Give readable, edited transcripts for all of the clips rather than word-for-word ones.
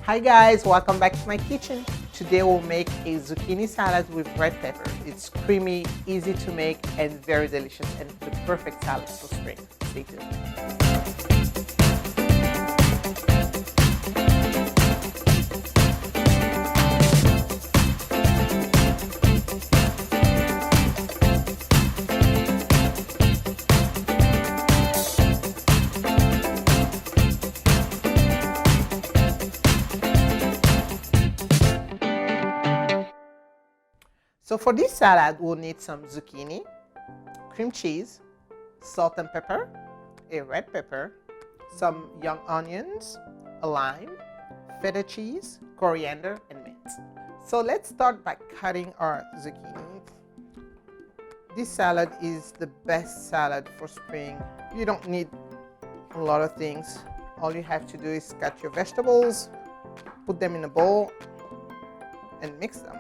Hi guys, welcome back to my kitchen. Today we'll make a zucchini salad with red pepper. It's creamy, easy to make, and very delicious, and the perfect salad for spring. Stay tuned. So for this salad, we'll need some zucchini, cream cheese, salt and pepper, a red pepper, some young onions, a lime, feta cheese, coriander, and mint. So let's start by cutting our zucchini. This salad is the best salad for spring. You don't need a lot of things. All you have to do is cut your vegetables, put them in a bowl, and mix them.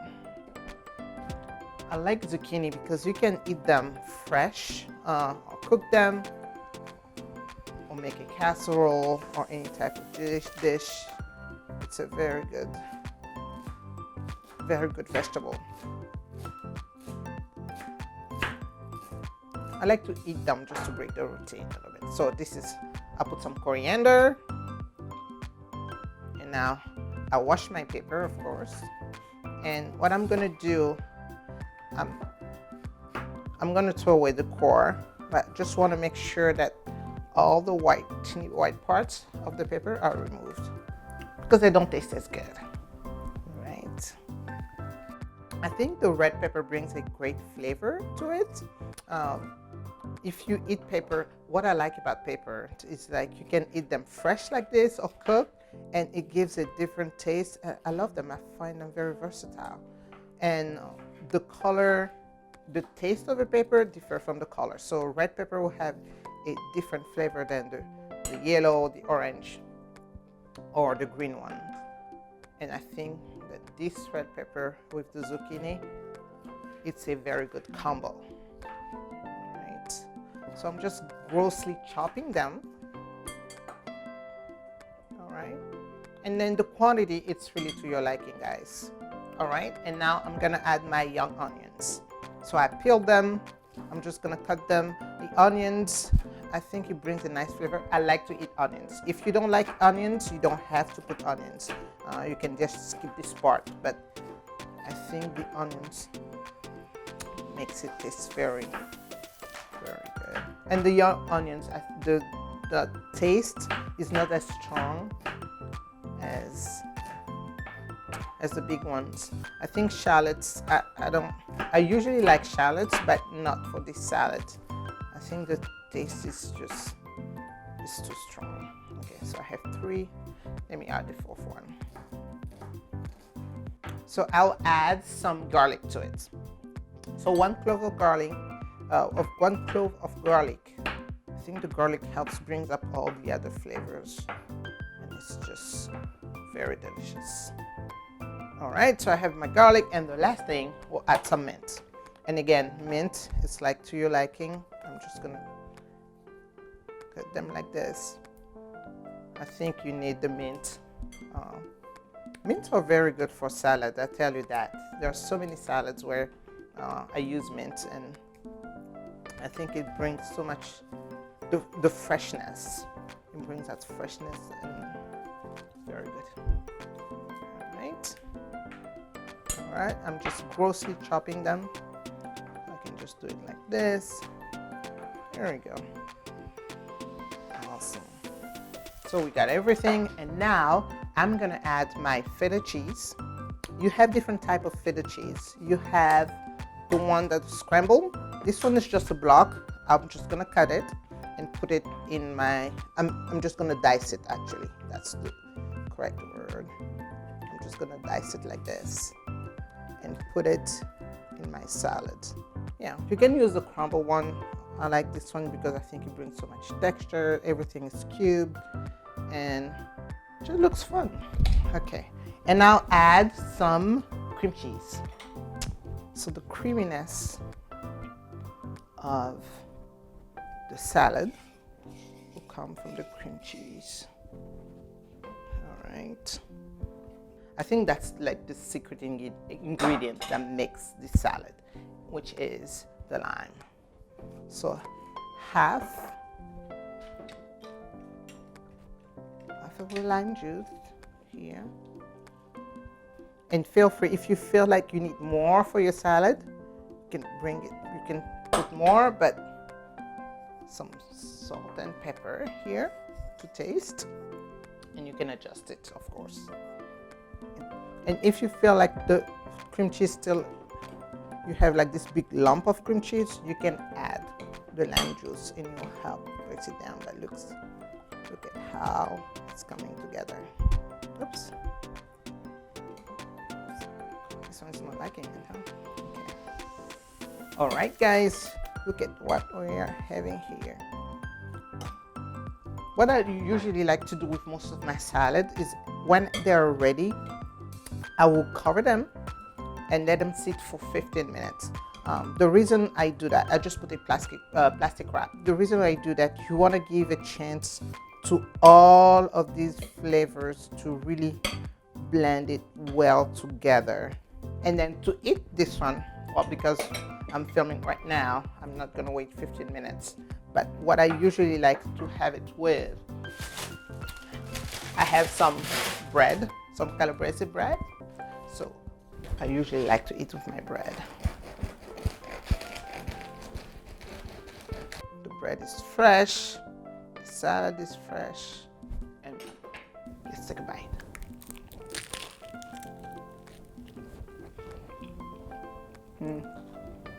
I like zucchini because you can eat them fresh, or cook them, or make a casserole or any type of dish. It's a very good vegetable. I like to eat them just to break the routine a little bit. So this is, I put some coriander, and now I wash my paper, of course. And what I'm gonna do, I'm going to throw away the core, but just want to make sure that all the teeny white parts of the paper are removed because they don't taste as good. Right. I think the red pepper brings a great flavor to it. If you eat pepper, what I like about pepper is like you can eat them fresh like this or cooked, and it gives a different taste. I love them. I find them very versatile. And the color, the taste of the pepper differ from the color. So red pepper will have a different flavor than the yellow, the orange, or the green one. And I think that this red pepper with the zucchini, it's a very good combo. Right. So I'm just grossly chopping them. All right. And then the quantity, it's really to your liking, guys. All right, and now I'm gonna add my young onions. So I peeled them. I'm just gonna cut them. The onions, I think it brings a nice flavor. I like to eat onions. If you don't like onions, you don't have to put onions. You can just skip this part, but I think the onions makes it taste very, very good. And the young onions, the taste is not as strong as the big ones. I think shallots, I usually like shallots, but not for this salad. I think the taste is too strong. Okay, so I have 3. Let me add the 4th one. So I'll add some garlic to it. So 1 clove of garlic, I think the garlic helps brings up all the other flavors, and it's just very delicious. All right, so I have my garlic, and the last thing, we'll add some mint. And again, mint is like to your liking. I'm just gonna cut them like this. I think you need the mint. Mints are very good for salad, I tell you that. There are so many salads where I use mint, and I think it brings so much, the freshness. It brings that freshness, and very good. All right. All right, I'm just grossly chopping them. I can just do it like this. There we go. Awesome. So we got everything, and now I'm gonna add my feta cheese. You have different type of feta cheese. You have the one that's scrambled. This one is just a block. I'm just gonna cut it and put it in my, I'm just gonna dice it actually. That's the correct word. I'm just gonna dice it like this and put it in my salad. Yeah, you can use the crumble one. I like this one because I think it brings so much texture. Everything is cubed and it just looks fun. Okay, and now add some cream cheese. So the creaminess of the salad will come from the cream cheese. All right. I think that's like the secret ingredient that makes the salad, which is the lime. So half of the lime juice here. And feel free, if you feel like you need more for your salad, you can bring it, you can put more, but some salt and pepper here to taste, and you can adjust it, of course. And if you feel like the cream cheese still, you have like this big lump of cream cheese, you can add the lime juice and you'll help break it down. But look at how it's coming together. Oops. This one's not liking it, huh? Okay. All right, guys, look at what we are having here. What I usually like to do with most of my salad is when they're ready, I will cover them and let them sit for 15 minutes. The reason I do that, I just put a plastic wrap. The reason I do that, you want to give a chance to all of these flavors to really blend it well together. And then to eat this one, well, because I'm filming right now, I'm not gonna wait 15 minutes. But what I usually like to have it with, I have some bread, some calabrese bread. So I usually like to eat with my bread. The bread is fresh, the salad is fresh, and let's take a bite.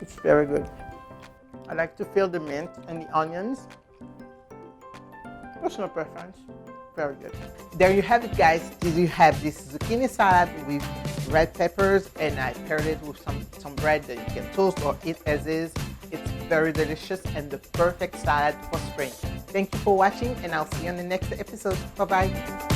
It's very good. I like to feel the mint and the onions. Personal preference. Very good. There you have it, guys. You have this zucchini salad with red peppers, and I paired it with some bread that you can toast or eat as is. It's very delicious and the perfect salad for spring. Thank you for watching, and I'll see you on the next episode. Bye-bye.